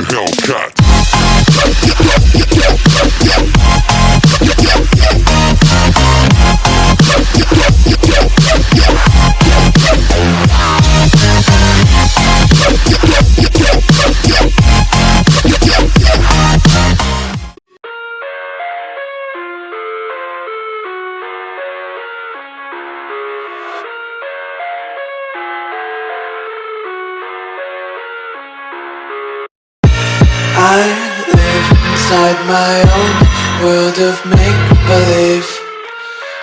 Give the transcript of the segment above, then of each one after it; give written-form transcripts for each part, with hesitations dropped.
get Hellcat. I live inside my own world of make-believe.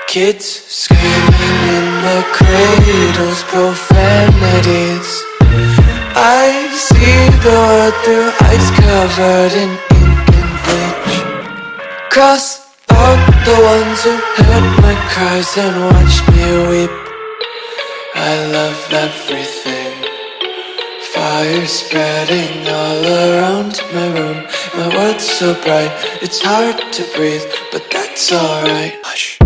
Kids screaming in the cradles, profanities. I see the world through eyes covered in ink and bleach. Cross out the ones who heard my cries and watched me weep. I love everything. Fire spreading all around my room. My world's so bright, it's hard to breathe, but that's alright. Hush.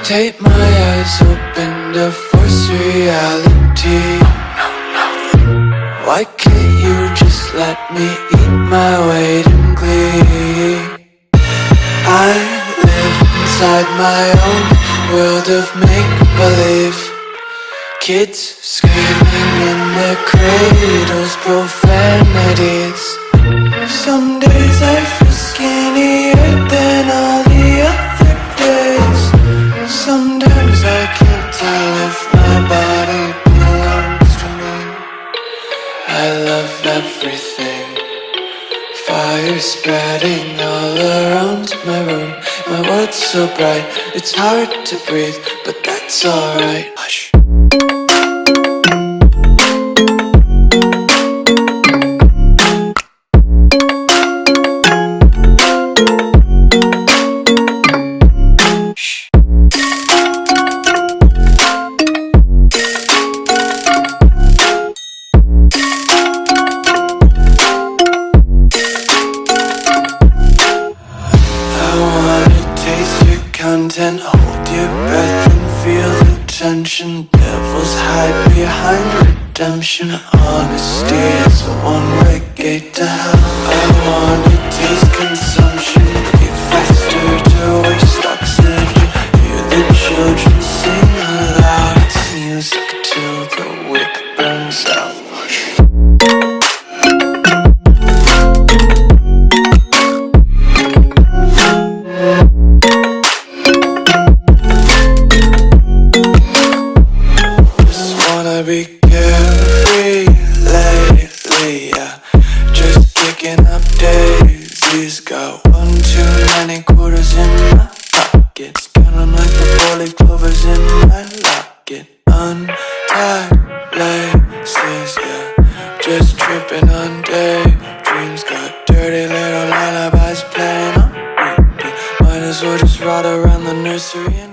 Take my eyes open to force reality. Why can't you just let me eat my weight in glee? I live inside my own world of make-believe. Kids screaming in their cradles, profanities. Some days I feel skinnier than all the other days. Sometimes I can't tell if my body belongs to me. I love everything. Fire spreading all around my room. My world's so bright, it's hard to breathe, but that's alright. Hush. Content, hold your breath and feel the tension. Devils hide behind redemption. Honesty is a one-way gate to hell. I wanna taste consumption. Be faster to waste oxygen. Hear the children sing aloud. It's music till the wick burns out. Be carefree lately, yeah. Just kicking up daisies. Got one too many quarters in my pockets. Count 'em like the 4-leaf clovers in my locket. Untied laces, yeah. Just tripping on daydreams. Got dirty little lullabies playing on repeat. Might as well just ride around the nursery and